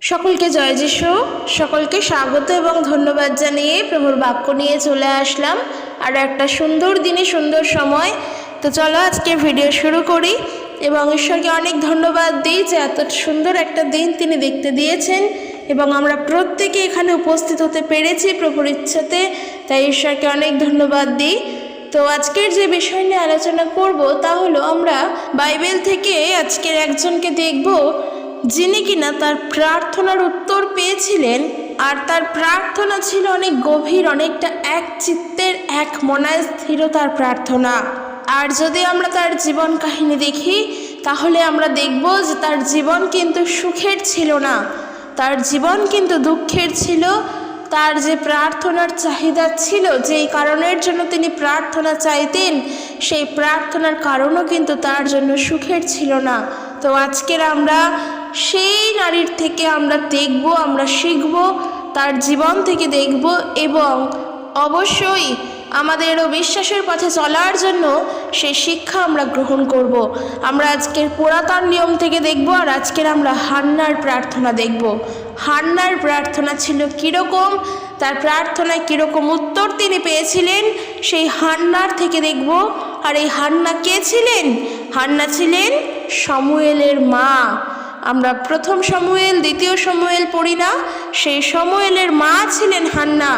সকলকে জয় যিশু, সকলকে স্বাগত এবং ধন্যবাদ জানিয়ে প্রভুর বাক্য নিয়ে চলে আসলাম আর একটা সুন্দর দিনে সুন্দর সময়। তো চলো আজকে ভিডিও শুরু করি এবং ঈশ্বরকে অনেক ধন্যবাদ দিই যে এত সুন্দর একটা দিন তিনি দেখতে দিয়েছেন এবং আমরা প্রত্যেকে এখানে উপস্থিত হতে পেরেছি প্রভুর ইচ্ছাতে, তাই ঈশ্বরকে অনেক ধন্যবাদ দিই। তো আজকের যে বিষয় নিয়ে আলোচনা করব তা হলো আমরা বাইবেল থেকে আজকের একজনকে দেখব যিনি কিনা তার প্রার্থনার উত্তর পেয়েছিলেন আর তার প্রার্থনা ছিল অনেক গভীর, অনেকটা এক চিত্তের এক মনায় স্থিরতার প্রার্থনা। আর যদি আমরা তার জীবন কাহিনী দেখি তাহলে আমরা দেখব যে তার জীবন কিন্তু সুখের ছিল না, তার জীবন কিন্তু দুঃখের ছিল। তার যে প্রার্থনার চাহিদা ছিল, যেই কারণের জন্য তিনি প্রার্থনা চাইতেন, সেই প্রার্থনার কারণও কিন্তু তার জন্য সুখের ছিল না। তো আজকের আমরা সেই নারীর থেকে আমরা দেখব, আমরা শিখব, তার জীবন থেকে দেখব এবং অবশ্যই আমাদেরও বিশ্বাসের পথে চলার জন্য সেই শিক্ষা আমরা গ্রহণ করব। আমরা আজকের পুরাতন নিয়ম থেকে দেখব আর আজকের আমরা হান্নার প্রার্থনা দেখব। হান্নার প্রার্থনা ছিল কীরকম, তার প্রার্থনায় কীরকম উত্তর তিনি পেয়েছিলেন সেই হান্নার থেকে দেখব। আর এই হান্না কে ছিলেন? হান্না ছিলেন শমূয়েলের মা। আমরা প্রথম শমূয়েল দ্বিতীয় শমূয়েল পড়ি না, সেই শমূয়েলের মা ছিলেন হান্না।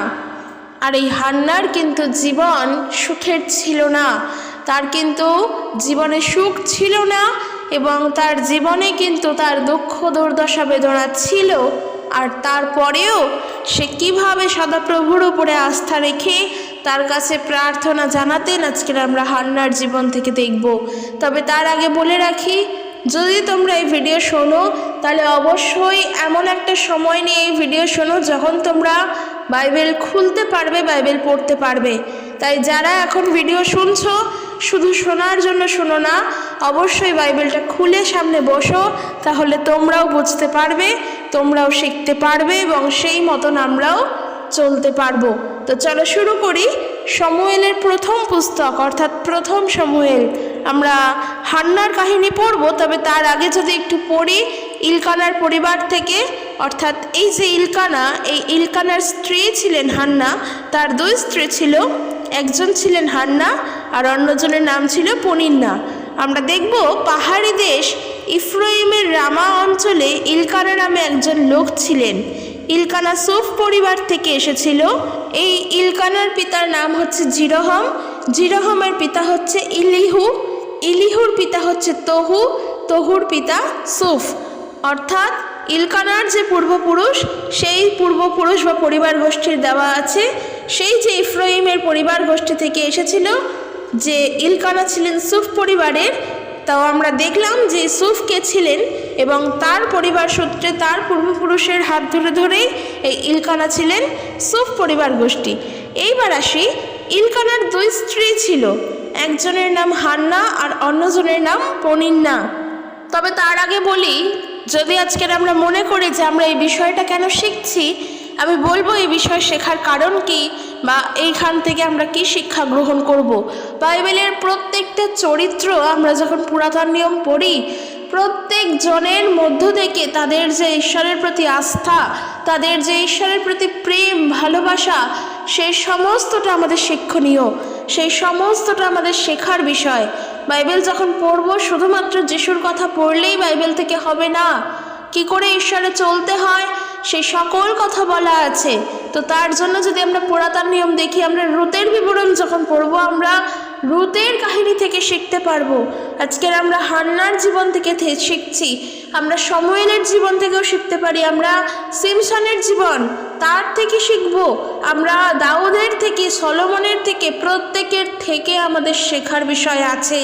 আর এই হান্নার কিন্তু জীবন সুখের ছিল না, তার কিন্তু জীবনে সুখ ছিল না এবং তার জীবনে কিন্তু তার দুঃখ দুর্দশা বেদনা ছিল। আর তারপরেও সে কিভাবে সদাপ্রভুর উপরে আস্থা রেখে তার কাছে প্রার্থনা জানাতেন আজকের আমরা হান্নার জীবন থেকে দেখব। তবে তার আগে বলে রাখি, যদি তোমরা এই ভিডিও শোনো তাহলে অবশ্যই এমন একটা সময় নিয়ে এই ভিডিও শোনো যখন তোমরা বাইবেল খুলতে পারবে, বাইবেল পড়তে পারবে। তাই যারা এখন ভিডিও শুনছো শুধু শোনার জন্য শোনো না, অবশ্যই বাইবেলটা খুলে সামনে বসো, তাহলে তোমরাও বুঝতে পারবে, তোমরাও শিখতে পারবে এবং সেই মতন আমরাও চলতে পারবো। তো চলো শুরু করি। শমূয়েলের প্রথম পুস্তক অর্থাৎ প্রথম শমূয়েল। আমরা হান্নার কাহিনী পড়ব, তবে তার আগে যদি একটু পড়ি ইলকানার পরিবার থেকে। অর্থাৎ এই যে ইলকানা, এই ইলকানার স্ত্রী ছিলেন হান্না। তার দুই স্ত্রী ছিল, একজন ছিলেন হান্না আর অন্যজনের নাম ছিল পনিন্না। আমরা দেখব পাহাড়ি দেশ ইফ্রাইমের রামা অঞ্চলে ইলকানা নামে একজন লোক ছিলেন। ইলকানা সুফ পরিবার থেকে এসেছিল। এই ইলকানার পিতার নাম হচ্ছে জিরহম, জিরহমের পিতা হচ্ছে ইলিহু, ইলিহুর পিতা হচ্ছে তহু, তহুর পিতা সুফ। অর্থাৎ ইলকানার যে পূর্বপুরুষ, সেই পূর্বপুরুষ বা পরিবার গোষ্ঠীর দেওয়া আছে, সেই যে ইফ্রাইমের পরিবার গোষ্ঠী থেকে এসেছিল, যে ইলকানা ছিলেন সুফ পরিবারের। তাও আমরা দেখলাম যে সুফ কে ছিলেন এবং তার পরিবার সূত্রে তার পূর্বপুরুষের হাত ধরে ধরেই এই ইলকানা ছিলেন সুফ পরিবার গোষ্ঠী। এইবার আসি, ইলকানার দুই স্ত্রী ছিল, একজনের নাম হান্না আর অন্যজনের নাম পনিন্না। তবে তার আগে বলি, যদি আজকের আমরা মনে করি যে আমরা এই বিষয়টা কেন শিখছি, আমি বলবো এই বিষয় শেখার কারণ কি বা এইখান থেকে আমরা কি শিক্ষা গ্রহণ করব। বাইবেলের প্রত্যেকটা চরিত্র আমরা যখন পুরাতন নিয়ম পড়ি, প্রত্যেক জনের মধ্য থেকে তাদের যে ঈশ্বরের প্রতি আস্থা, তাদের যে ঈশ্বরের প্রতি প্রেম ভালোবাসা, সেই সমস্তটা আমাদের শিক্ষণীয়, সেই সমস্তটা আমাদের শেখার বিষয়। বাইবেল যখন পড়ব শুধুমাত্র যিশুর কথা পড়লেই বাইবেল থেকে হবে না, কি করে ঈশ্বরে চলতে হয় সেই সকল কথা বলা আছে। তো তার জন্য যদি আমরা পুরাতন নিয়ম দেখি, আমরা রুতের বিবরণ যখন পড়ব আমরা রুতের কাহিনী থেকে শিখতে পারবো। আজকের আমরা হান্নার জীবন থেকে শিখছি, আমরা শমূয়েলের জীবন থেকেও শিখতে পারি, আমরা সিমসনের জীবন তার থেকে শিখব, আমরা দাউদের থেকে, সলোমনের থেকে, প্রত্যেকের থেকে আমাদের শেখার বিষয় আছে।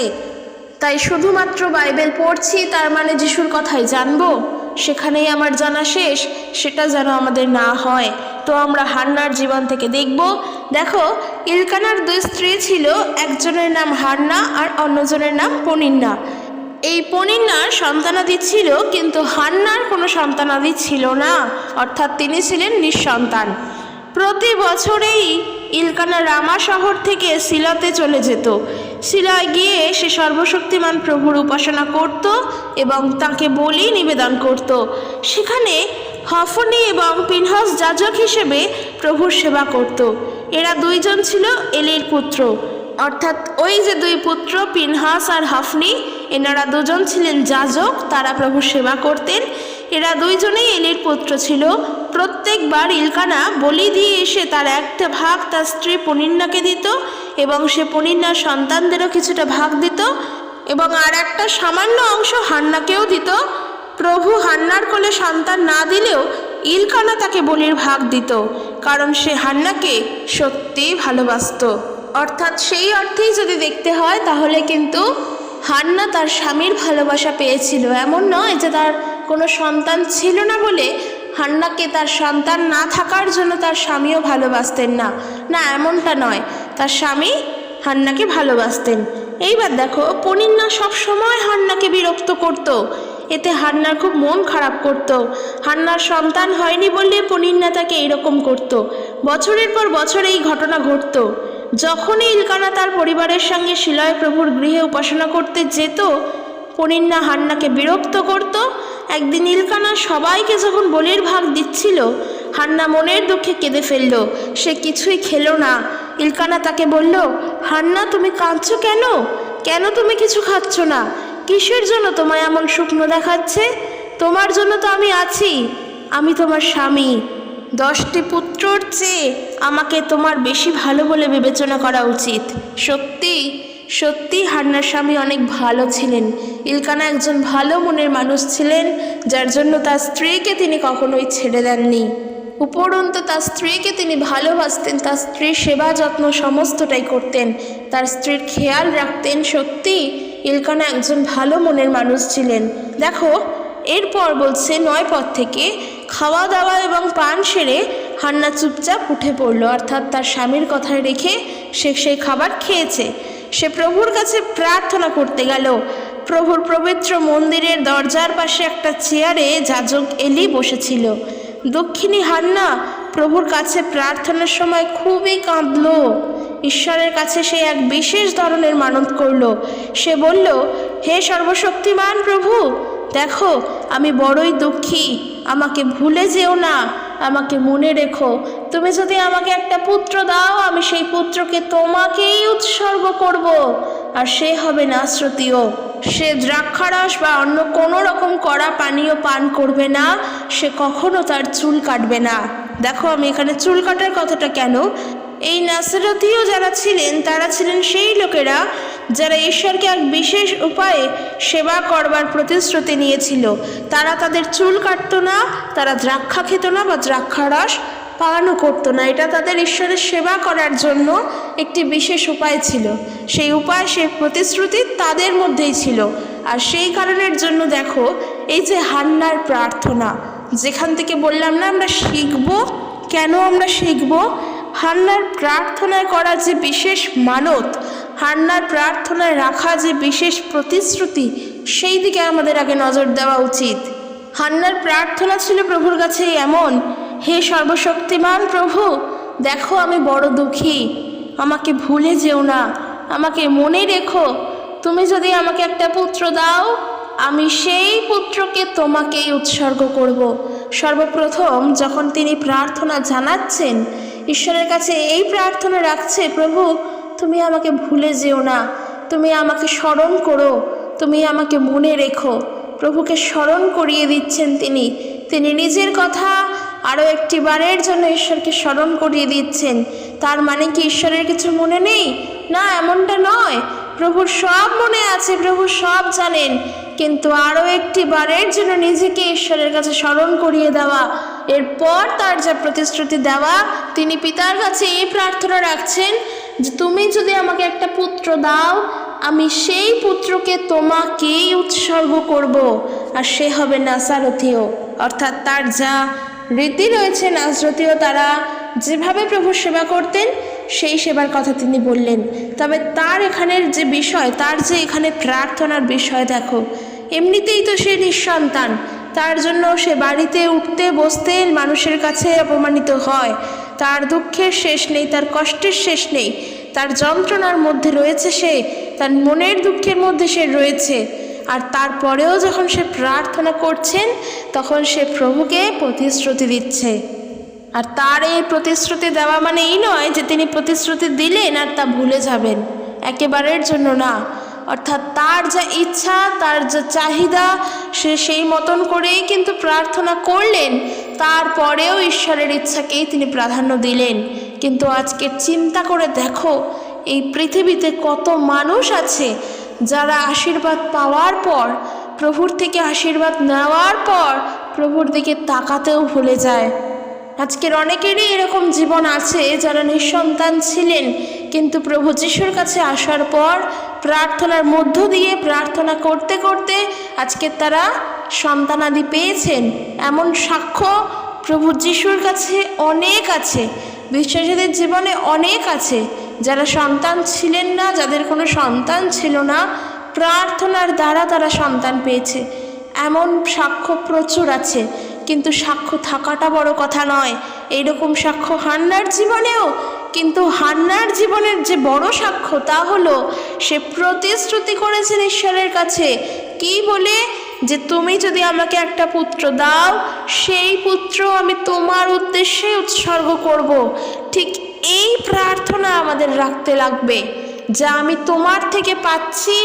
তাই শুধুমাত্র বাইবেল পড়ছি তার মানে যিশুর কথাই জানবো, সেখানেই আমার জানা শেষ, সেটা যেন আমাদের না হয়। তো আমরা হান্নার জীবন থেকে দেখব। দেখো, ইলকানার দুই স্ত্রী ছিল, একজনের নাম হান্না আর অন্যজনের নাম পনিন্না। এই পনিন্নার সন্তানাদি ছিল, কিন্তু হান্নার কোনো সন্তানাদি ছিল না, অর্থাৎ তিনি ছিলেন নিঃসন্তান। প্রতি বছরেই ইলকানা রামা শহর থেকে সিলাতে চলে যেত। সিলায় গিয়ে সে সর্বশক্তিমান প্রভুর উপাসনা করত এবং তাকে বলি নিবেদন করত। সেখানে হফনি এবং পিনহাস যাজক হিসেবে প্রভুর সেবা করত। এরা দুইজন ছিল এলির পুত্র, অর্থাৎ ওই যে দুই পুত্র পিনহাস আর হফনি, এনারা দুজন ছিলেন যাজক, তারা প্রভুর সেবা করতেন। এরা দুইজনেই এলির পুত্র ছিল। প্রত্যেকবার ইলকানা বলি দিয়ে এসে তার একটা ভাগ তার স্ত্রী পনিন্নাকে দিত এবং সে পনিন্নার সন্তানদেরও কিছুটা ভাগ দিত এবং আর একটা সামান্য অংশ হান্নাকেও দিত। প্রভু হান্নার কোলে সন্তান না দিলেও ইলকানা তাকে বলির ভাগ দিত, কারণ সে হান্নাকে সত্যিই ভালোবাসত। অর্থাৎ সেই অর্থেই যদি দেখতে হয় তাহলে কিন্তু হান্না তার স্বামীর ভালোবাসা পেয়েছিল। এমন নয় যে তার কোনো সন্তান ছিল না বলে হান্নাকে তার সন্তান না থাকার জন্য তার স্বামীও ভালোবাসতেন না, না এমনটা নয়, তার স্বামী হান্নাকে ভালোবাসতেন। এইবার দেখো, পনিন্না সব সময় হান্নাকে বিরক্ত করত, এতে হান্নার খুব মন খারাপ করত। হান্নার সন্তান হয়নি বললে পনিন্না তাকে এইরকম করত। বছরের পর বছর এই ঘটনা ঘটত। যখনই ইলকানা তার পরিবারের সঙ্গে শিলয় প্রভুর গৃহে উপাসনা করতে যেত, পনিন্না হান্নাকে বিরক্ত করত। একদিন ইলকানা সবাইকে যখন বলির ভাগ দিচ্ছিল, হান্না মনের দুঃখে কেঁদে ফেলল। সে কিছুই খেলো না। ইলকানা তাকে বলল, হান্না তুমি কাঁদছো কেন? কেন তুমি কিছু খাচ্ছ না? কিসের জন্য তোমায় এমন শুকনো দেখাচ্ছে? তোমার জন্য তো আমি আছি, আমি তোমার স্বামী। 10টি পুত্রর চেয়ে আমাকে তোমার বেশি ভালো বলে বিবেচনা করা উচিত। সত্যি সত্যি হান্নার স্বামী অনেক ভালো ছিলেন। ইলকানা একজন ভালো মনের মানুষ ছিলেন, যার জন্য তার স্ত্রীকে তিনি কখনোই ছেড়ে দেননি। উপরন্তু তার স্ত্রীকে তিনি ভালোবাসতেন, তার স্ত্রীর সেবা যত্ন সমস্তটাই করতেন, তার স্ত্রীর খেয়াল রাখতেন। সত্যি ইলকানা একজন ভালো মনের মানুষ ছিলেন। দেখো, এরপর বলছে 9 পদ থেকে, খাওয়া দাওয়া এবং পান সেরে হান্না চুপচাপ উঠে পড়ল, অর্থাৎ তার স্বামীর কথায় রেখে সে সেই খাবার খেয়েছে। সে প্রভুর কাছে প্রার্থনা করতে গেল। প্রভুর পবিত্র মন্দিরের দরজার পাশে একটা চেয়ারে যাজক এলি বসেছিল। দক্ষিণী হান্না প্রভুর কাছে প্রার্থনার সময় খুবই কাঁদল। ঈশ্বরের কাছে সে এক বিশেষ ধরনের মানত করল। সে বলল, হে সর্বশক্তিমান প্রভু, দেখো আমি বড়ই দুঃখী, আমাকে ভুলে যেও না, আমাকে মনে রেখো। তুমি যদি আমাকে একটা পুত্র দাও, আমি সেই পুত্রকে তোমাকেই উৎসর্গ করব, আর সে হবে নাসরতীয়। সে দ্রাক্ষারস বা অন্য কোনো রকম কড়া পানীয় পান করবে না, সে কখনো তার চুল কাটবে না। দেখো, আমি এখানে চুল কাটার কথাটা কেন, এই নাসরতীয় যারা ছিলেন তারা ছিলেন সেই লোকেরা যারা ঈশ্বরকে এক বিশেষ উপায়ে সেবা করবার প্রতিশ্রুতি নিয়েছিল। তারা তাদের চুল কাটত না, তারা দ্রাক্ষা খেত না বা দ্রাক্ষারস পানও করতো না। এটা তাদের ঈশ্বরের সেবা করার জন্য একটি বিশেষ উপায় ছিল। সেই উপায়, সেই প্রতিশ্রুতি তাদের মধ্যেই ছিল। আর সেই কারণের জন্য দেখো, এই যে হান্নার প্রার্থনা, যেখান থেকে বললাম না আমরা শিখব, কেন আমরা শিখব, হান্নার প্রার্থনায় করা যে বিশেষ মানত, হান্নার প্রার্থনায় রাখা যে বিশেষ প্রতিশ্রুতি, সেই দিকে আমাদের আগে নজর দেওয়া উচিত। হান্নার প্রার্থনা ছিল প্রভুর কাছে এমন, হে সর্বশক্তিমান প্রভু, দেখো আমি বড় দুঃখী, আমাকে ভুলে যেও না, আমাকে মনে রেখো। তুমি যদি আমাকে একটা পুত্র দাও, আমি সেই পুত্রকে তোমাকেই উৎসর্গ করব। সর্বপ্রথম যখন তিনি প্রার্থনা জানাচ্ছেন, ঈশ্বরের কাছে এই প্রার্থনা রাখছে, প্রভু তুমি আমাকে ভুলে যেও না, তুমি আমাকে স্মরণ করো, তুমি আমাকে মনে রেখো। প্রভুকে স্মরণ করিয়ে দিচ্ছেন তিনি নিজের কথা আরও একটি বারের জন্য ঈশ্বরকে স্মরণ করিয়ে দিচ্ছেন। তার মানে কি ঈশ্বরের কিছু মনে নেই? না, এমনটা নয়। প্রভুর সব মনে আছে, প্রভু সব জানেন, কিন্তু আরও একটি বারের জন্য নিজেকে ঈশ্বরের কাছে স্মরণ করিয়ে দেওয়া, এরপর তার যা প্রতিশ্রুতি দেওয়া, তিনি পিতার কাছে এই প্রার্থনা রাখছেন যে তুমি যদি আমাকে একটা পুত্র দাও, আমি সেই পুত্রকে তোমাকেই উৎসর্গ করব, আর সে হবে নাসরতীয়। অর্থাৎ তার যা রীতি রয়েছে, নাসরতীয় তারা যেভাবে প্রভুর সেবা করতেন সেই সেবার কথা তিনি বললেন। তবে তার এখানের যে বিষয়, তার যে এখানে প্রার্থনার বিষয়, দেখো এমনিতেই তো সে নিঃসন্তান, তার জন্য সে বাড়িতে উঠতে বসতে মানুষের কাছে অপমানিত হয়। তার দুঃখের শেষ নেই, তার কষ্টের শেষ নেই, তার যন্ত্রণার মধ্যে রয়েছে সে, তার মনের দুঃখের মধ্যে সে রয়েছে। আর তারপরেও যখন সে প্রার্থনা করছেন তখন সে প্রভুকে প্রতিশ্রুতি দিচ্ছে। আর তার এই প্রতিশ্রুতি দেওয়া মানে এই নয় যে তিনি প্রতিশ্রুতি দিলেন আর তা ভুলে যাবেন, একেবারের জন্য না। অর্থাৎ তার যা ইচ্ছা, তার যা চাহিদা, সে সেই মতন করেই কিন্তু প্রার্থনা করলেন, তারপরেও ঈশ্বরের ইচ্ছাকেই তিনি প্রাধান্য দিলেন। কিন্তু আজকে চিন্তা করে দেখো, এই পৃথিবীতে কত মানুষ আছে যারা আশীর্বাদ পাওয়ার পর, প্রভুর থেকে আশীর্বাদ নেওয়ার পর প্রভুর দিকে তাকাতেও ভুলে যায়। আজকের অনেকেরই এরকম জীবন আছে যারা নিঃসন্তান ছিলেন, কিন্তু প্রভু যিশুর কাছে আসার পর প্রার্থনার মধ্য দিয়ে প্রার্থনা করতে করতে আজকে তারা সন্তানাদি পেয়েছেন। এমন সাক্ষ্য প্রভু যিশুর কাছে অনেক আছে, বিশ্বাসীদের জীবনে অনেক আছে যারা সন্তান ছিলেন না, যাদের কোনো সন্তান ছিল না, প্রার্থনার দ্বারা তারা সন্তান পেয়েছে। এমন সাক্ষ্য প্রচুর আছে। কিন্তু সাক্ষ্য থাকাটা বড় কথা নয়, এইরকম সাক্ষ্য হান্নার জীবনেও। কিন্তু হান্নার জীবনের যে বড় সাক্ষ্য তা হলো সে প্রতিশ্রুতি করেছেন ঈশ্বরের কাছে, কি বলে, যে তুমি যদি আমাকে একটা পুত্র দাও, সেই পুত্র আমি তোমার উদ্দেশ্যে উৎসর্গ করব। ঠিক এই প্রার্থনা আমাদের রাখতে লাগবে, যা আমি তোমার থেকে পাচ্ছি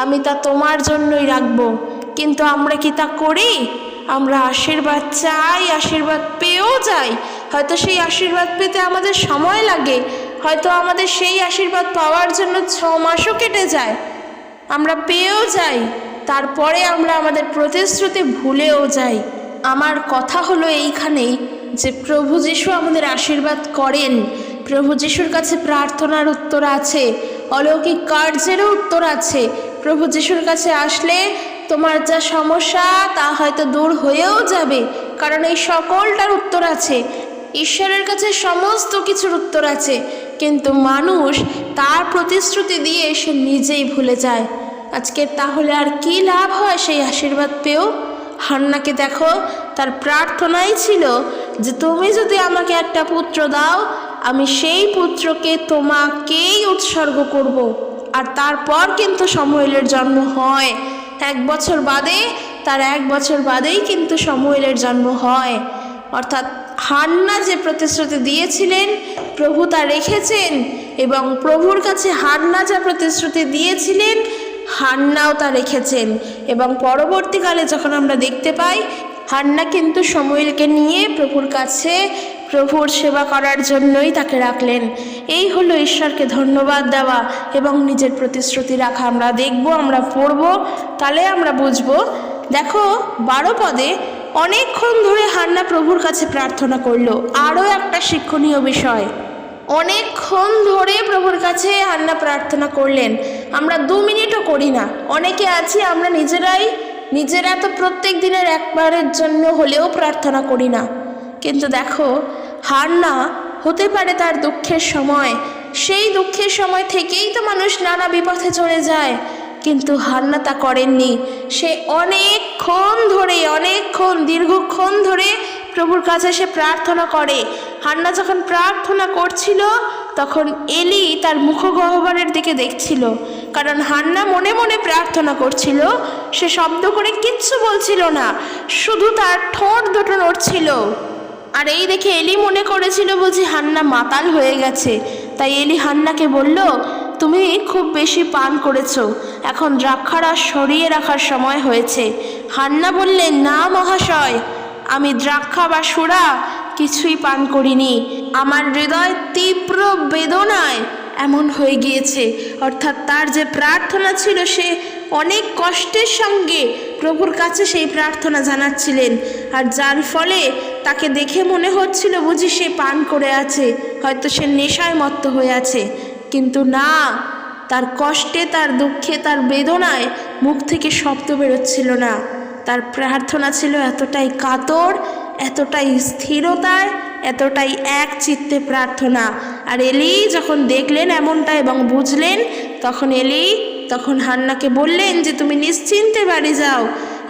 আমি তা তোমার জন্যই রাখবো। কিন্তু আমরা কি তা করি? আমরা আশীর্বাদ চাই, আশীর্বাদ পেয়েও যাই। হয়তো সেই আশীর্বাদ পেতে আমাদের সময় লাগে, হয়তো আমাদের সেই আশীর্বাদ পাওয়ার জন্য 6 মাসও কেটে যায়। আমরা পেয়েও যাই, তারপরে আমরা আমাদের প্রতিশ্রুতি ভুলেও যাই। আমার কথা হলো এইখানেই যে প্রভু যিশু আমাদের আশীর্বাদ করেন। প্রভু যিশুর কাছে প্রার্থনার উত্তর আছে, অলৌকিক কার্যেরও উত্তর আছে। প্রভু যিশুর কাছে আসলে তোমার যা সমস্যা তা হয়তো দূর হয়েও যাবে, কারণ এই সকলটার উত্তর আছে। ঈশ্বরের কাছে সমস্ত কিছুর উত্তর আছে, কিন্তু মানুষ তার প্রতিশ্রুতি দিয়ে সে নিজেই ভুলে যায়। আজকে তাহলে আর কি লাভ হয় সেই আশীর্বাদ পেয়েও? হান্নাকে দেখো, তার প্রার্থনাই ছিল যে তুমি যদি আমাকে একটা পুত্র দাও, আমি সেই পুত্রকে তোমাকেই উৎসর্গ করব। আর তারপর কিন্তু শমূয়েলের জন্ম হয়। 1 বছর বাদে, তার 1 বছর বাদেই কিন্তু শমূয়েলের জন্ম হয়। অর্থাৎ হান্না যে প্রতিশ্রুতি দিয়েছিলেন প্রভু তা রেখেছেন, এবং প্রভুর কাছে হান্না যা প্রতিশ্রুতি দিয়েছিলেন হান্নাও তা রেখেছেন। এবং পরবর্তীকালে যখন আমরা দেখতে পাই, হান্না কিন্তু শমূয়েলকে নিয়ে প্রভুর কাছে প্রভুর সেবা করার জন্যই তাকে রাখলেন। এই হলো ঈশ্বরকে ধন্যবাদ দেওয়া এবং নিজের প্রতিশ্রুতি রাখা। আমরা দেখব, আমরা পড়ব, তাহলে আমরা বুঝব। দেখো 12 পদে অনেকক্ষণ ধরে হান্না প্রভুর কাছে প্রার্থনা করলো। আরও একটা শিক্ষণীয় বিষয়, অনেকক্ষণ ধরে প্রভুর কাছে হান্না প্রার্থনা করলেন। আমরা 2 মিনিটও করি না। অনেকে আছি আমরা নিজেরা তো প্রত্যেক দিনের একবারের জন্য হলেও প্রার্থনা করি না। কিন্তু দেখো হান্না, হতে পারে তার দুঃখের সময়, সেই দুঃখের সময় থেকেই তো মানুষ নানা বিপথে চলে যায়, কিন্তু হান্না তা করেননি। সে অনেকক্ষণ দীর্ঘক্ষণ ধরে প্রভুর কাছে সে প্রার্থনা করে। হান্না যখন প্রার্থনা করছিল তখন এলি তার মুখগহ্বরের দিকে দেখছিল, কারণ হান্না মনে মনে প্রার্থনা করছিল। সে শব্দ করে কিচ্ছু বলছিল না, শুধু তার ঠোঁট দুটো নড়ছিল। আর এই দেখে এলি মনে করেছিল বুঝি হান্না মাতাল হয়ে গেছে। তাই এলি হান্নাকে বলল, তুমি খুব বেশি পান করেছো, এখন দ্রাক্ষারস সরিয়ে রাখার সময় হয়েছে। হান্না বললেন, না মহাশয়, আমি দ্রাক্ষা বা সুরা কিছুই পান করিনি, আমার হৃদয় তীব্র বেদনায় এমন হয়ে গিয়েছে। অর্থাৎ তার যে প্রার্থনা ছিল, সে অনেক কষ্টের সঙ্গে প্রভুর কাছে সেই প্রার্থনা জানাচ্ছিলেন। আর যার ফলে তাকে দেখে মনে হচ্ছিল বুঝি সে পান করে আছে, হয়তো সে নেশায় মত্ত হয়ে আছে। কিন্তু না, তার কষ্টে, তার দুঃখে, তার বেদনায় মুখ থেকে শব্দ বেরোচ্ছিল না। তার প্রার্থনা ছিল এতটাই কাতর, এতটাই স্থিরতায়, এতটাই এক চিত্তে প্রার্থনা। আর এলি যখন দেখলেন এমনটা এবং বুঝলেন, তখন হান্নাকে বললেন যে তুমি নিশ্চিন্তে বাড়ি যাও,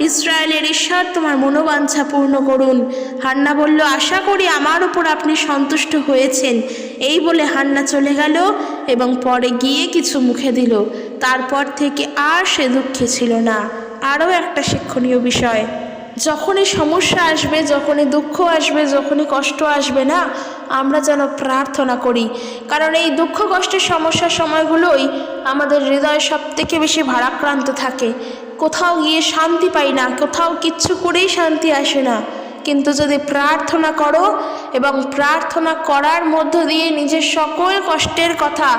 ইসরায়েলের ঈশ্বর তোমার মনোবাঞ্ছা পূর্ণ করুন। হান্না বলল, আশা করি আমার উপর আপনি সন্তুষ্ট হয়েছেন। এই বলে হান্না চলে গেল এবং পরে গিয়ে কিছু মুখে দিল। তারপর থেকে আর সে দুঃখে ছিল না। আরও একটা শিক্ষণীয় বিষয়, যখনই সমস্যা আসবে, যখনই দুঃখ আসবে, যখনই কষ্ট আসবে না, আমরা যেন প্রার্থনা করি। কারণ এই দুঃখ কষ্টের সমস্যার সময়গুলোই আমাদের হৃদয় সব থেকে বেশি ভারাক্রান্ত থাকে। কোথাও গিয়ে শান্তি পাই না, কোথাও কিচ্ছু করেই শান্তি আসে না। কিন্তু যদি প্রার্থনা করো এবং প্রার্থনা করার মধ্য দিয়ে নিজের সকল কষ্টের কথা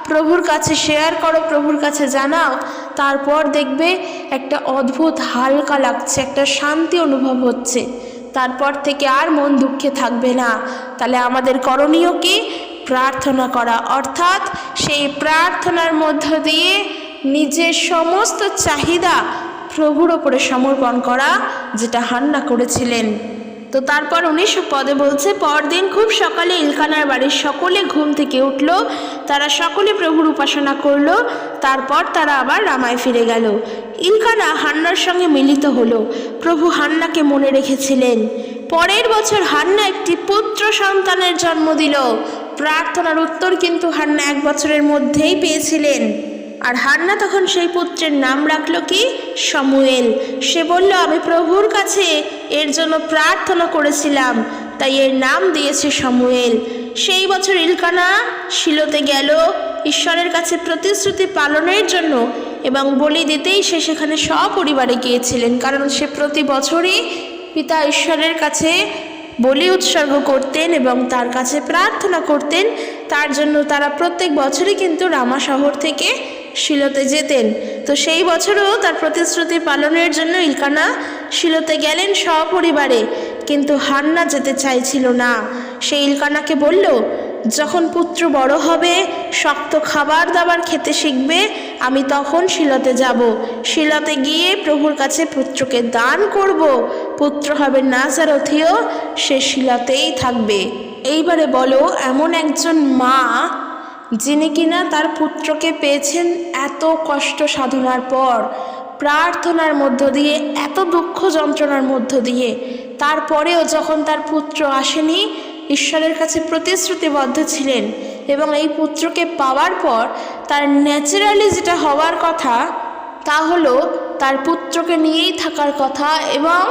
প্রভুর কাছে শেয়ার করো, প্রভুর কাছে জানাও, তারপর দেখবে একটা অদ্ভুত হালকা লাগছে, একটা শান্তি অনুভব হচ্ছে। তারপর থেকে আর মন দুঃখে থাকবে না। তাহলে আমাদের করণীয় কি? প্রার্থনা করা, অর্থাৎ সেই প্রার্থনার মধ্য দিয়ে নিজের সমস্ত চাহিদা প্রভুর ওপরে সমর্পণ করা, যেটা হান্না করেছিলেন। তো তারপর 19 পদে বলছে, পরদিন খুব সকালে ইলকানার বাড়ির সকলে ঘুম থেকে উঠল, তারা সকলে প্রভুর উপাসনা করল। তারপর তারা আবার রামায় ফিরে গেল। ইলকানা হান্নার সঙ্গে মিলিত হলো। প্রভু হান্নাকে মনে রেখেছিলেন। পরের বছর হান্না একটি পুত্র সন্তানের জন্ম দিল। প্রার্থনার উত্তর কিন্তু হান্না 1 বছরের মধ্যেই পেয়েছিলেন। আর হান্না তখন সেই পুত্রের নাম রাখলো কি? শমুয়েল। সে বলল, আমি প্রভুর কাছে এর জন্য প্রার্থনা করেছিলাম, তাই এর নাম দিয়েছে শমুয়েল। সেই বছর ইলকানা শিলোতে গেল ঈশ্বরের কাছে প্রতিশ্রুতি পালনের জন্য, এবং বলি দিতেই সে সেখানে সপরিবারে গিয়েছিলেন। কারণ সে প্রতি বছরই পিতা ঈশ্বরের কাছে বলি উৎসর্গ করতেন এবং তার কাছে প্রার্থনা করতেন। তার জন্য তারা প্রত্যেক বছরই কিন্তু রামা শহর থেকে শিলোতে যেতেন। তো সেই বছরও তার প্রতিশ্রুতি পালনের জন্য ইলকানা শিলোতে গেলেন সপরিবারে, কিন্তু হান্না যেতে চাইছিল না। সে ইলকানাকে বলল, যখন পুত্র বড় হবে, শক্ত খাবার দাবার খেতে শিখবে, আমি তখন শিলোতে যাব। শিলোতে গিয়ে প্রভুর কাছে পুত্রকে দান করব। পুত্র হবে নাজারথীয়, সে শিলোতেই থাকবে। এইবারে বলো, এমন একজন মা যিনি কিনা তার পুত্রকে পেয়েছেন এত কষ্ট সাধনার পর, প্রার্থনার মধ্য দিয়ে, এত দুঃখ যন্ত্রণার মধ্য দিয়ে, তারপরেও যখন তার পুত্র আসেনি, ঈশ্বরের কাছে প্রতিশ্রুতিবদ্ধ ছিলেন এবং এই পুত্রকে পাওয়ার পর তার ন্যাচারালি যেটা হওয়ার কথা তা হলো তার পুত্রকে নিয়েই থাকার কথা এবং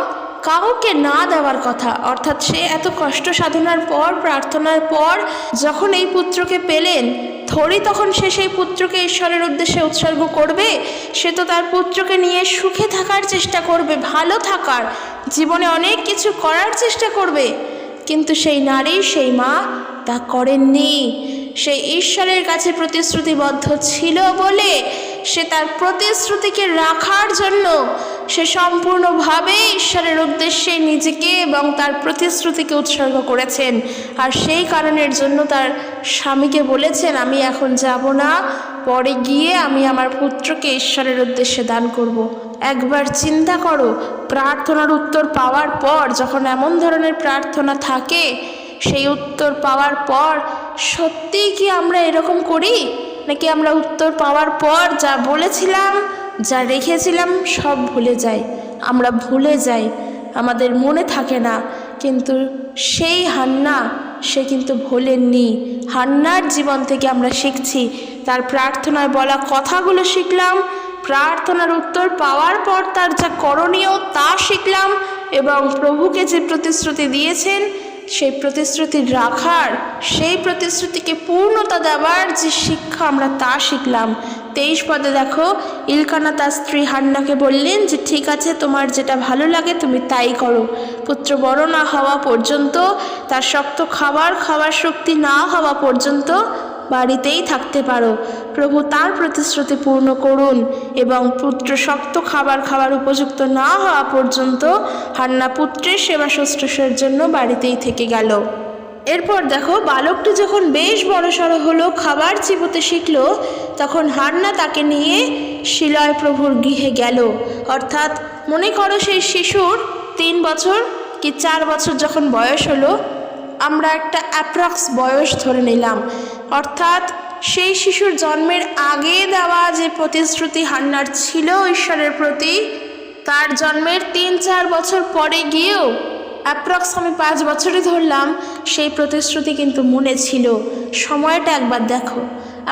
কাউকে না দেওয়ার কথা। অর্থাৎ সে এত কষ্ট সাধনার পর, প্রার্থনার পর যখন এই পুত্রকে পেলেন, থরি তখন সে সেই পুত্রকে ঈশ্বরের উদ্দেশ্যে উৎসর্গ করবে। সে তো তার পুত্রকে নিয়ে সুখে থাকার চেষ্টা করবে, ভালো থাকার, জীবনে অনেক কিছু করার চেষ্টা করবে। কিন্তু সেই নারী, সেই মা তা করেননি। সে ঈশ্বরের কাছে প্রতিশ্রুতিবদ্ধ ছিল বলে সে তার প্রতিশ্রুতিকে রাখার জন্য সে সম্পূর্ণভাবে ঈশ্বরের উদ্দেশ্যে নিজেকে এবং তার প্রতিশ্রুতিকে উৎসর্গ করেছেন। আর সেই কারণের জন্য তার স্বামীকে বলেছেন, আমি এখন যাব না, পরে গিয়ে আমি আমার পুত্রকে ঈশ্বরের উদ্দেশ্যে দান করব। একবার চিন্তা করো, প্রার্থনার উত্তর পাওয়ার পর যখন এমন ধরনের প্রার্থনা থাকে, সেই উত্তর পাওয়ার পর সত্যিই কি আমরা এরকম করি? নাকি আমরা উত্তর পাওয়ার পর যা বলেছিলাম, যা রেখেছিলাম সব ভুলে যাই? আমরা ভুলে যাই, আমাদের মনে থাকে না। কিন্তু সেই হান্না, সে কিন্তু ভোলেননি। হান্নার জীবন থেকে আমরা শিখছি, তার প্রার্থনায় বলা কথাগুলো শিখলাম, প্রার্থনার উত্তর পাওয়ার পর তার যা করণীয় তা শিখলাম, এবং প্রভুকে যে প্রতিশ্রুতি দিয়েছেন সেই প্রতিশ্রুতি রাখার, সেই প্রতিশ্রুতিকে পূর্ণতা দেওয়ার যে শিক্ষা আমরা তা শিখলাম। 23 পদে দেখো, ইলকানা তার স্ত্রী হান্নাকে বললেন যে ঠিক আছে, তোমার যেটা ভালো লাগে তুমি তাই করো। পুত্র বড় না হওয়া পর্যন্ত, তার শক্ত খাওয়ার শক্তি না হওয়া পর্যন্ত বাড়িতেই থাকতে পারো। প্রভু তার প্রতিশ্রুতি পূর্ণ করুন। এবং পুত্র শক্ত খাবার উপযুক্ত না হওয়া পর্যন্ত হান্না পুত্রের সেবা শুশ্রূষার জন্য বাড়িতেই থেকে গেল। এরপর দেখো, বালকটি যখন বেশ বড়সড় হলো, খাবার চিবোতে শিখল, তখন হান্না তাকে নিয়ে শিলয় প্রভুর গৃহে গেল। অর্থাৎ মনে করো সেই শিশুর 3 বছর কি 4 বছর যখন বয়স হলো, আমরা একটা অ্যাপ্রক্স বয়স ধরে নিলাম। অর্থাৎ সেই শিশুর জন্মের আগে দেওয়া যে প্রতিশ্রুতি হান্নার ছিল ঈশ্বরের প্রতি, তার জন্মের 3-4 বছর পরে গিয়েও অ্যাপ্রক্স আমি 5 বছরই ধরলাম, সেই প্রতিশ্রুতি কিন্তু মনে ছিল। সময়টা একবার দেখো,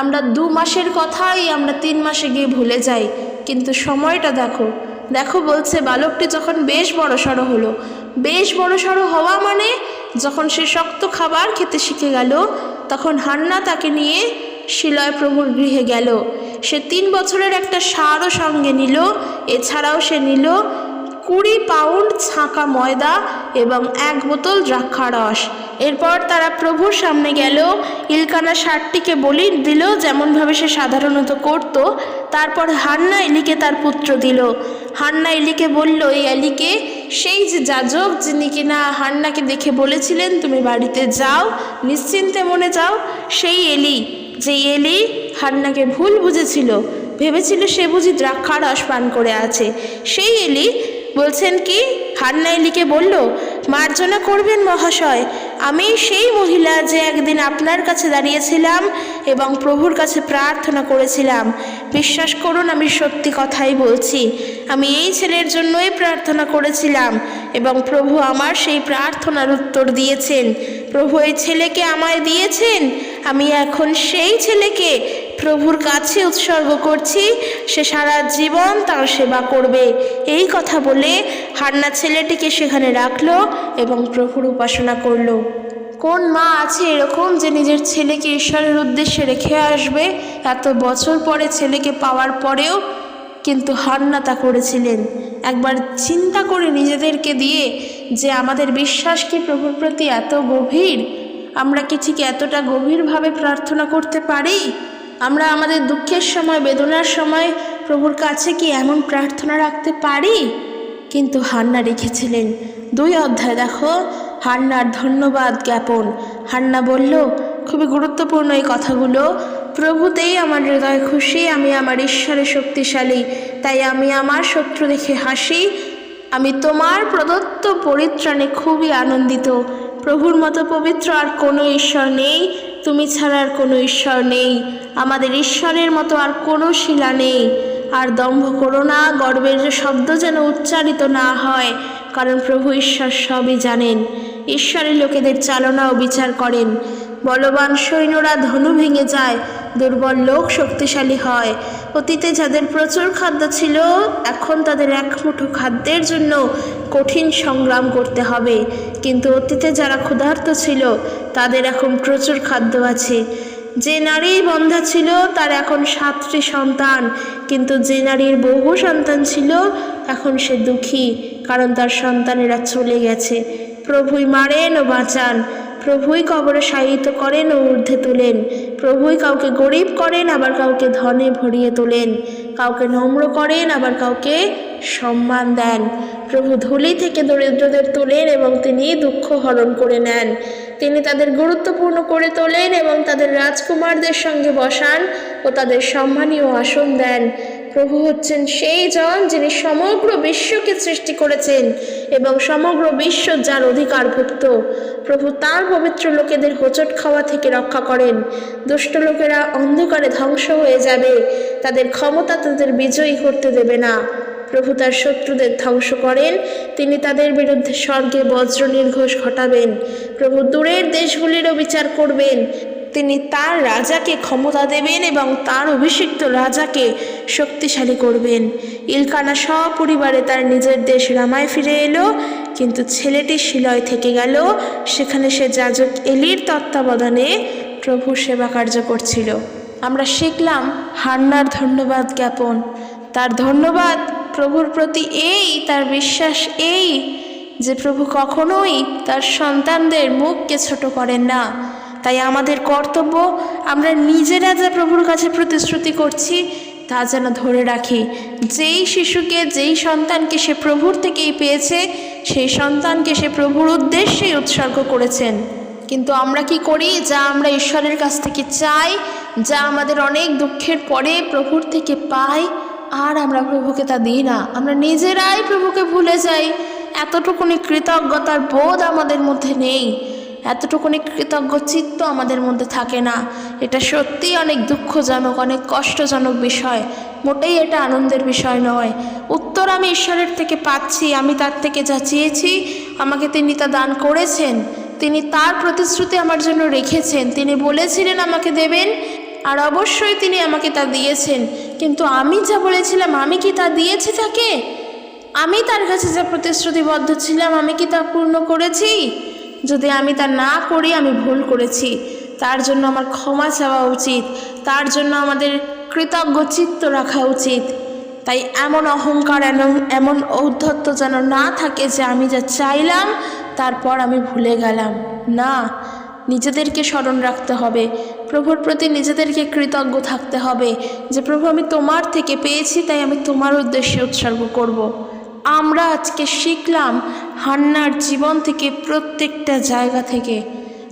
আমরা 2 মাসের কথাই আমরা 3 মাসে গিয়ে ভুলে যাই, কিন্তু সময়টা দেখো, দেখো বলছে, বালকটি যখন বেশ বড়সড় হলো, বেশ বড়সড় হওয়া মানে যখন সে শক্ত খাবার খেতে শিখে গেল, তখন হান্না তাকে নিয়ে শিলয় প্রভুর গৃহে গেল। সে 3 বছরের একটা ষাঁড়ও সঙ্গে নিল। এছাড়াও সে নিল 20 পাউন্ড ছাঁকা ময়দা এবং 1 বোতল দ্রাক্ষারস। এরপর তারা প্রভুর সামনে গেল। ইলকানা ষাঁড়টিকে বলি দিল, যেমনভাবে সে সাধারণত করত। তারপর হান্না এলিকে তার পুত্র দিল। হান্না এলিকে বলল, এই এলিকে সেই যে যাজক যিনি কিনা হান্নাকে দেখে বলেছিলেন তুমি বাড়িতে যাও, নিশ্চিন্তে মনে যাও, সেই এলি, যে এলি হান্নাকে ভুল বুঝেছিল, ভেবেছিল সে বুঝি দ্রাক্ষারস পান করে আছে, সেই এলি বলছেন কি, হান্না এলিকে বলল, মার্জনা করবেন মহাশয়, আমি সেই মহিলা যে একদিন আপনার কাছে দাঁড়িয়েছিলাম এবং প্রভুর কাছে প্রার্থনা করেছিলাম। বিশ্বাস করুন, আমি সত্যি কথাই বলছি, আমি এই ছেলের জন্যই প্রার্থনা করেছিলাম এবং প্রভু আমার সেই প্রার্থনার উত্তর দিয়েছেন। প্রভু এই ছেলেকে আমায় দিয়েছেন, আমি এখন সেই ছেলেকে প্রভুর কাছে উৎসর্গ করছি, সে সারা জীবন তার সেবা করবে। এই কথা বলে হান্না ছেলেটিকে সেখানে রাখলো এবং প্রভুর উপাসনা করলো। কোন মা আছে এরকম যে নিজের ছেলেকে ঈশ্বরের উদ্দেশ্যে রেখে আসবে? এত বছর পরে ছেলেকে পাওয়ার পরেও কিন্তু হান্না তা করেছিলেন। একবার চিন্তা করে নিজেদেরকে দিয়ে যে আমাদের বিশ্বাস কি প্রভুর প্রতি এত গভীর? আমরা কি ঠিক এতটা গভীরভাবে প্রার্থনা করতে পারি? আমরা আমাদের দুঃখের সময়, বেদনার সময় প্রভুর কাছে কি এমন প্রার্থনা রাখতে পারি? কিন্তু হান্না রেখেছিলেন। 2 অধ্যায় দেখো, হান্নার ধন্যবাদ জ্ঞাপন। হান্না বলল, খুবই গুরুত্বপূর্ণ এই কথাগুলো, প্রভুতেই আমার হৃদয় খুশি, আমি আমার ঈশ্বরে শক্তিশালী, তাই আমি আমার শত্রু দেখে হাসি, আমি তোমার প্রদত্ত পরিত্রাণে খুবই আনন্দিত। প্রভুর মতো পবিত্র আর কোনো ঈশ্বর নেই, তুমি ছাড়া আর কোনো ঈশ্বর নেই, আমাদের ঈশ্বরের মতো আর কোনো শিলা নেই। আর দম্ভ করো না, গর্বের শব্দ যেন উচ্চারিত না হয়, কারণ প্রভু ঈশ্বর সবই জানেন। ঈশ্বরের লোকেদের চালনা ও বিচার করেন। বলবান সৈন্যরা ধনু ভেঙে যায়, দুর্বল লোক শক্তিশালী হয়। অতীতে যাদের প্রচুর খাদ্য ছিল, এখন তাদের এক মুঠো খাদ্যের জন্য কঠিন সংগ্রাম করতে হবে, কিন্তু অতীতে যারা ক্ষুধার্ত ছিল তাদের এখন প্রচুর খাদ্য আছে। যে নারী বন্ধা ছিল তার এখন 7টি সন্তান, কিন্তু যে নারীর বহু সন্তান ছিল এখন সে দুঃখী, কারণ তার সন্তানেরা চলে গেছে। প্রভুই মারেন ও বাঁচান, প্রভুই কবরে শায়িত করেন ও ঊর্ধ্বে তোলেন। প্রভুই কাউকে গরিব করেন, আবার কাউকে ধনে ভরিয়ে তোলেন, কাউকে নম্র করেন, আবার কাউকে সম্মান দেন। প্রভু ধুলি থেকে দরিদ্রদের তোলেন এবং তিনি দুঃখ হরণ করে নেন। তিনি তাদের গুরুত্বপূর্ণ করে তোলেন এবং তাদের রাজকুমারদের সঙ্গে বসান ও তাদের সম্মানীয় আসন দেন। প্রভু হচ্ছেন সেই জন যিনি সমগ্র বিশ্বকে সৃষ্টি করেছেন এবং সমগ্র বিশ্ব যার অধিকারভুক্ত। প্রভু তাঁর পবিত্র লোকেদের হোঁচট খাওয়া থেকে রক্ষা করেন। দুষ্ট লোকেরা অন্ধকারে ধ্বংস হয়ে যাবে, তাদের ক্ষমতা তাদের বিজয়ী করতে দেবে না। প্রভু তার শত্রুদের ধ্বংস করেন, তিনি তাদের বিরুদ্ধে স্বর্গে বজ্র নির্ঘোষ ঘটাবেন। প্রভু দূরের দেশগুলিরও বিচার করবেন, তিনি তার রাজাকে ক্ষমতা দেবেন এবং তার অভিষিক্ত রাজাকে শক্তিশালী করবেন। ইলকানা সপরিবারে তার নিজের দেশ রামায় ফিরে এলো, কিন্তু ছেলেটি শিলয় থেকে গেল, সেখানে সে যাজক এলির তত্ত্বাবধানে প্রভু সেবা কার্য করছিল। আমরা শিখলাম হান্নার ধন্যবাদ জ্ঞাপন। তার ধন্যবাদ প্রভুর প্রতি এই, তার বিশ্বাস এই যে প্রভু কখনোই তার সন্তানদের মুখকে ছোট করেন না। তাই আমাদের কর্তব্য, আমরা নিজেরা যা প্রভুর কাছে প্রতিশ্রুতি করছি তা যেন ধরে রাখি। যেই শিশুকে, যেই সন্তানকে সে প্রভুর থেকেই পেয়েছে, সেই সন্তানকে সে প্রভুর উদ্দেশ্যেই উৎসর্গ করেছেন। কিন্তু আমরা কি করি? যা আমরা ঈশ্বরের কাছ থেকে চাই, যা আমাদের অনেক দুঃখের পরে প্রভুর থেকে পাই, আর আমরা প্রভুকে তা দিই না। আমরা নিজেরাই প্রভুকে ভুলে যাই। এতটুকুনি কৃতজ্ঞতার বোধ আমাদের মধ্যে নেই, এতটুকুনি কৃতজ্ঞ চিত্ত আমাদের মধ্যে থাকে না। এটা সত্যিই অনেক দুঃখজনক, অনেক কষ্টজনক বিষয়। মোটেই এটা আনন্দের বিষয় নয়। উত্তর আমি ঈশ্বরের থেকে পাচ্ছি, আমি তার থেকে যা চেয়েছি আমাকে তিনি তা দান করেছেন। তিনি তার প্রতিশ্রুতি আমার জন্য রেখেছেন, তিনি বলেছিলেন আমাকে দেবেন, আর অবশ্যই তিনি আমাকে তা দিয়েছেন। কিন্তু আমি যা বলেছিলাম, আমি কি তা দিয়েছি তাকে? আমি তার কাছে যে প্রতিশ্রুতিবদ্ধ ছিলাম আমি কি তা পূর্ণ করেছি? যদি আমি তা না করি আমি ভুল করেছি, তার জন্য আমার ক্ষমা চাওয়া উচিত, তার জন্য আমাদের কৃতজ্ঞ চিত্ত রাখা উচিত। তাই এমন অহংকার এমন ঔদ্ধত্য যেন না থাকে যে আমি যা চাইলাম তারপর আমি ভুলে গেলাম। না, নিজেদেরকে স্মরণ রাখতে হবে, প্রভুর প্রতি নিজেদেরকে কৃতজ্ঞ থাকতে হবে যে প্রভু আমি তোমার থেকে পেয়েছি, তাই আমি তোমার উদ্দেশ্যে উৎসর্গ করব। আমরা আজকে শিখলাম হান্নার জীবন থেকে, প্রত্যেকটা জায়গা থেকে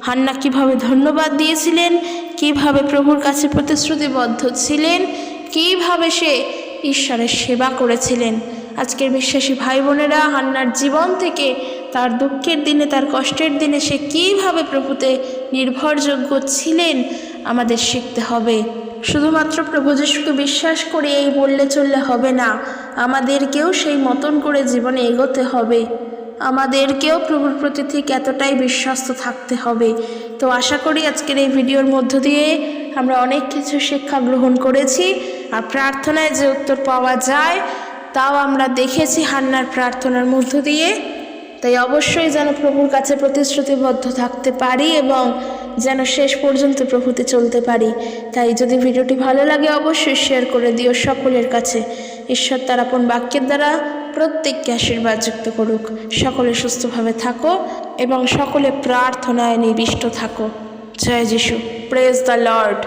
হান্না কিভাবে ধন্যবাদ দিয়েছিলেন, কিভাবে প্রভুর কাছে প্রতিশ্রুতিবদ্ধ ছিলেন, কিভাবে সে ঈশ্বরের সেবা করেছিলেন। আজকের বিশ্বাসী ভাই বোনেরা হান্নার জীবন থেকে তার দুঃখের দিনে, তার কষ্টের দিনে সে কিভাবে প্রভুতে নির্ভরযোগ্য ছিলেন আমাদের শিখতে হবে। শুধুমাত্র প্রভু যিশুকে বিশ্বাস করে এই বললে চললে হবে না, আমাদেরকেও সেই মতন করে জীবনে এগোতে হবে, আমাদেরকেও প্রভুর প্রতি ঠিক এতটাই বিশ্বস্ত থাকতে হবে। তো আশা করি আজকের এই ভিডিওর মধ্য দিয়ে আমরা অনেক কিছু শিক্ষা গ্রহণ করেছি, আর প্রার্থনায় যে উত্তর পাওয়া যায় তাও আমরা দেখেছি হান্নার প্রার্থনার মধ্য দিয়ে। তাই অবশ্যই যেন প্রভুর কাছে প্রতিশ্রুতিবদ্ধ থাকতে পারি এবং যেন শেষ পর্যন্ত প্রভুতে চলতে পারি। তাই যদি ভিডিওটি ভালো লাগে অবশ্যই শেয়ার করে দিও সকলের কাছে। ঈশ্বর তার আপন বাক্যের দ্বারা প্রত্যেককে আশীর্বাদ যুক্ত করুক। সকলে সুস্থভাবে থাকো এবং সকলে প্রার্থনায় নিবিষ্ট থাকো। জয় যিশু। Praise the Lord.